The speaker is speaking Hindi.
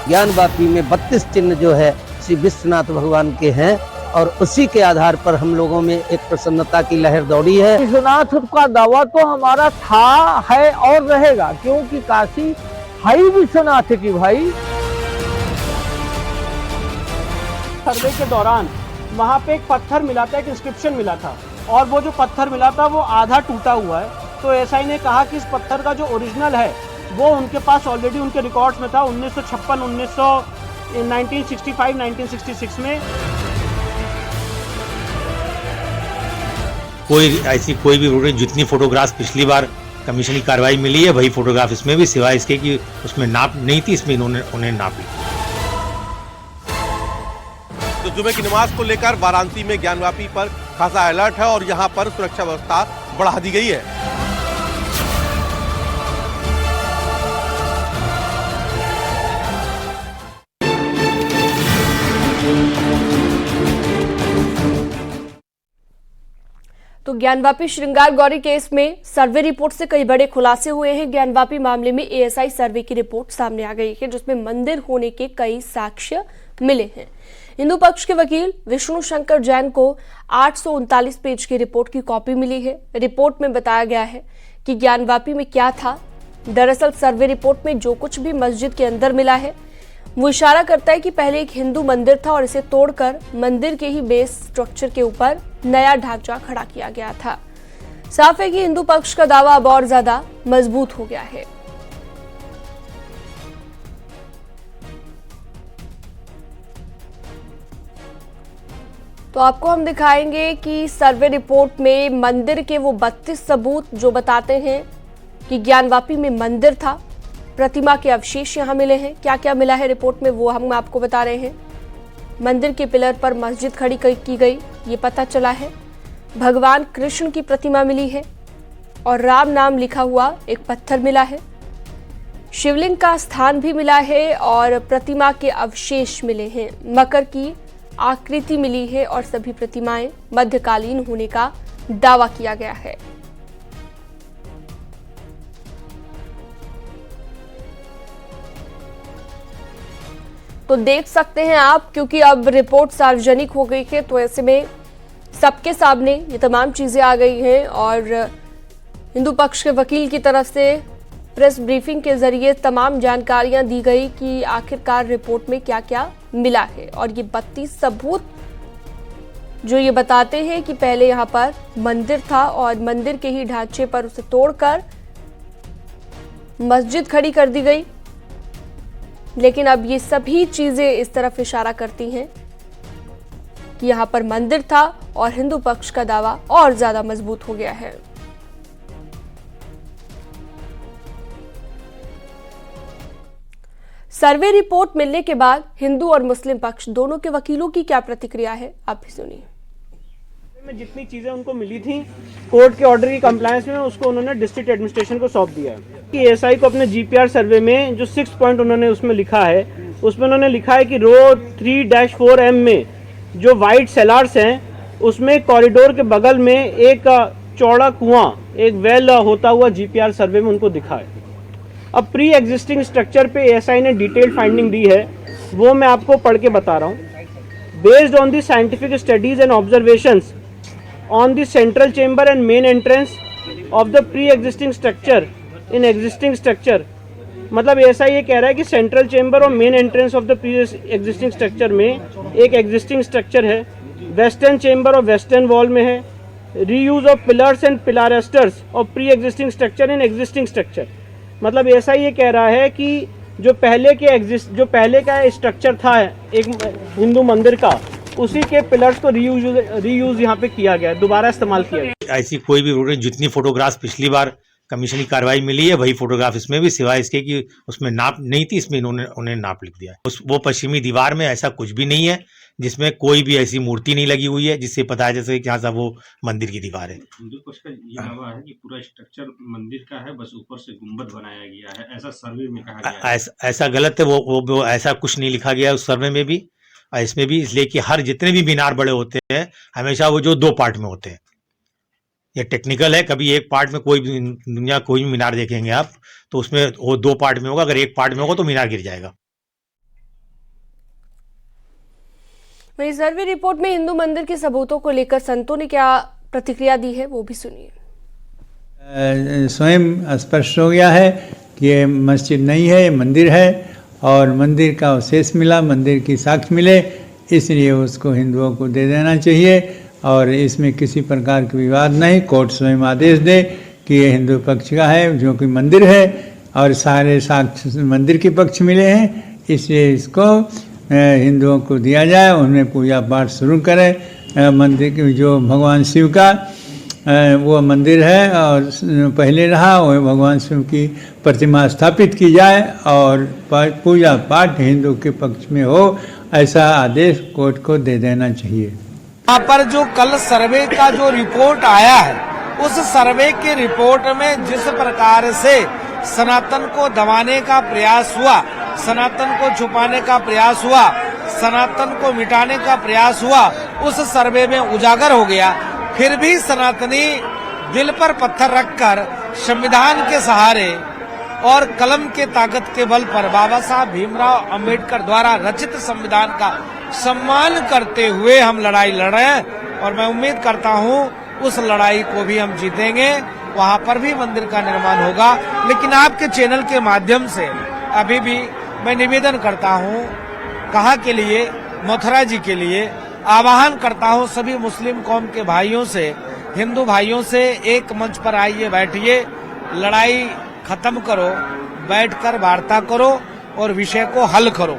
ज्ञानवापी में 32 चिन्ह जो है श्री विश्वनाथ भगवान के हैं और उसी के आधार पर हम लोगों में एक प्रसन्नता की लहर दौड़ी है। विश्वनाथ का दावा तो हमारा था, है और रहेगा, क्योंकि काशी है ही विश्वनाथ की भाई। सर्वे के दौरान वहाँ पे एक पत्थर मिला था, एक इंस्क्रिप्शन मिला था, और वो जो पत्थर मिला था वो आधा टूटा हुआ है। तो एसआई ने कहा कि इस पत्थर का जो ओरिजिनल है वो उनके पास ऑलरेडी उनके रिकॉर्ड्स में था 1956, 1965, 1966 में। कोई भी जितनी फोटोग्राफ पिछली बार कमीशन की कार्रवाई मिली है वही फोटोग्राफ इसमें भी, सिवाय इसके कि उसमें नाप नहीं थी, इसमें उन्हें नाप ली। तो जुमे की नमाज को लेकर वाराणसी में ज्ञानवापी पर खासा अलर्ट है और यहां पर सुरक्षा व्यवस्था बढ़ा दी गई है। तो ज्ञानवापी श्रृंगार गौरी केस में सर्वे रिपोर्ट से कई बड़े खुलासे हुए हैं। ज्ञानवापी मामले में एएसआई सर्वे की रिपोर्ट सामने आ गई है, जिसमें मंदिर होने के कई साक्ष्य मिले हैं। हिंदू पक्ष के वकील विष्णु शंकर जैन को 839 पेज की रिपोर्ट की कॉपी मिली है। रिपोर्ट में बताया गया है कि ज्ञानवापी में क्या था। दरअसल सर्वे रिपोर्ट में जो कुछ भी मस्जिद के अंदर मिला है वो इशारा करता है कि पहले एक हिंदू मंदिर था और इसे तोड़कर मंदिर के ही बेस स्ट्रक्चर के ऊपर नया ढांचा खड़ा किया गया था। साफ है कि हिंदू पक्ष का दावा अब और ज्यादा मजबूत हो गया है। तो आपको हम दिखाएंगे कि सर्वे रिपोर्ट में मंदिर के वो 32 सबूत जो बताते हैं कि ज्ञानवापी में मंदिर था। प्रतिमा के अवशेष यहां मिले हैं। क्या क्या मिला है रिपोर्ट में वो हम आपको बता रहे हैं। मंदिर के पिलर पर मस्जिद खड़ी की गई ये पता चला है। भगवान कृष्ण की प्रतिमा मिली है और राम नाम लिखा हुआ एक पत्थर मिला है। शिवलिंग का स्थान भी मिला है और प्रतिमा के अवशेष मिले हैं। मकर की आकृति मिली है और सभी प्रतिमाएं मध्यकालीन होने का दावा किया गया है। तो देख सकते हैं आप, क्योंकि अब रिपोर्ट सार्वजनिक हो गई है तो ऐसे में सबके सामने ये तमाम चीजें आ गई हैं और हिंदू पक्ष के वकील की तरफ से प्रेस ब्रीफिंग के जरिए तमाम जानकारियां दी गई कि आखिरकार रिपोर्ट में क्या क्या मिला है। और ये 32 सबूत जो ये बताते हैं कि पहले यहाँ पर मंदिर था और मंदिर के ही ढांचे पर उसे तोड़कर मस्जिद खड़ी कर दी गई। लेकिन अब ये सभी चीजें इस तरफ इशारा करती हैं कि यहां पर मंदिर था और हिंदू पक्ष का दावा और ज्यादा मजबूत हो गया है। सर्वे रिपोर्ट मिलने के बाद हिंदू और मुस्लिम पक्ष दोनों के वकीलों की क्या प्रतिक्रिया है, आप भी सुनिए। में जितनी चीजें उनको मिली थी कोर्ट के ऑर्डर की कंप्लायंस में, उसको उन्होंने डिस्ट्रिक्ट एडमिनिस्ट्रेशन को सौंप दिया है। कि एएसआई को अपने जीपीआर सर्वे में जो 6 पॉइंट उन्होंने उसमें लिखा है, उसमें उन्होंने लिखा है कि रो 3-4M में जो वाइट सेलार्स हैं उसमें कॉरिडोर के बगल में एक चौड़ा कुआं, एक वेल होता हुआ जीपीआर सर्वे में उनको दिखा है। अब प्री एग्जिस्टिंग स्ट्रक्चर पे एएसआई ने डिटेल्ड फाइंडिंग दी है, वो मैं आपको पढ़ के बता रहा हूँ। Based on the scientific studies and observations on the central chamber and main entrance of the pre-existing structure in existing structure, मतलब ऐसा ये कह रहा है कि सेंट्रल चेंबर और main entrance of the pre existing structure में एक एग्जिस्टिंग स्ट्रक्चर है। वेस्टर्न चेंबर और वेस्टर्न वॉल में है। Reuse of pillars and pilasters of pre existing structure in existing structure, मतलब ऐसा ये कह रहा है कि जो पहले का स्ट्रक्चर था एक हिंदू मंदिर का, उसी के पिलर्स को रीयूज यहाँ पे किया गया, दोबारा इस्तेमाल किया गया। ऐसी कोई भी जितनी फोटोग्राफ पिछली बार कमीशन की कार्रवाई मिली है वही फोटोग्राफ इसमें भी, सिवाय इसके कि उसमें नाप नहीं थी, इसमें उन्हें नाप लिख दिया है। वो पश्चिमी दीवार में ऐसा कुछ भी नहीं है जिसमें कोई भी ऐसी मूर्ति नहीं लगी हुई है जिससे पता है जैसे कि यहाँ से वो मंदिर की दीवार है। हिंदू पक्ष का ये दावा है कि पूरा स्ट्रक्चर मंदिर का है, बस ऊपर से गुंबद बनाया गया है, ऐसा सर्वे में कहा गया है। ऐसा गलत है, वो ऐसा कुछ नहीं लिखा गया उस सर्वे में भी और इसमें भी, इसलिए कि हर जितने भी मीनार बड़े होते हैं हमेशा वो जो 2 पार्ट में होते हैं। ये टेक्निकल है, कभी एक पार्ट में कोई भी दुनिया कोई भी मीनार देखेंगे आप तो उसमें वो 2 पार्ट में होगा, अगर एक पार्ट में होगा तो मीनार गिर जाएगा। वहीं सर्वे रिपोर्ट में हिंदू मंदिर के सबूतों को लेकर संतों ने क्या प्रतिक्रिया दी है वो भी सुनिए। स्वयं स्पष्ट हो गया है कि ये मस्जिद नहीं है, ये मंदिर है और मंदिर का अवशेष मिला, मंदिर की साक्ष्य मिले, इसलिए उसको हिंदुओं को दे देना चाहिए और इसमें किसी प्रकार का विवाद नहीं। कोर्ट स्वयं आदेश दे कि ये हिंदू पक्ष का है जो कि मंदिर है और सारे साक्ष्य मंदिर के पक्ष मिले हैं, इसलिए इसको हिंदुओं को दिया जाए, उनमें पूजा पाठ शुरू करें। मंदिर की जो भगवान शिव का वो मंदिर है और पहले रहा, वो भगवान शिव की प्रतिमा स्थापित की जाए और पूजा पाठ हिंदू के पक्ष में हो, ऐसा आदेश कोर्ट को दे देना चाहिए। यहाँ पर जो कल सर्वे का जो रिपोर्ट आया है, उस सर्वे के रिपोर्ट में जिस प्रकार से सनातन को दबाने का प्रयास हुआ, सनातन को छुपाने का प्रयास हुआ, सनातन को मिटाने का प्रयास हुआ, उस सर्वे में उजागर हो गया। फिर भी सनातनी दिल पर पत्थर रखकर संविधान के सहारे और कलम के ताकत के बल पर बाबा साहब भीमराव अंबेडकर द्वारा रचित संविधान का सम्मान करते हुए हम लड़ाई लड़ रहे हैं और मैं उम्मीद करता हूं उस लड़ाई को भी हम जीतेंगे। वहां पर भी मंदिर का निर्माण होगा, लेकिन आपके चैनल के माध्यम से अभी भी मैं निवेदन करता हूं, कहा के लिए, मथुरा जी के लिए आह्वान करता हूं सभी मुस्लिम कौम के भाइयों से, हिंदू भाइयों से, एक मंच पर आइए, बैठिए, लड़ाई खत्म करो, बैठकर वार्ता करो और विषय को हल करो।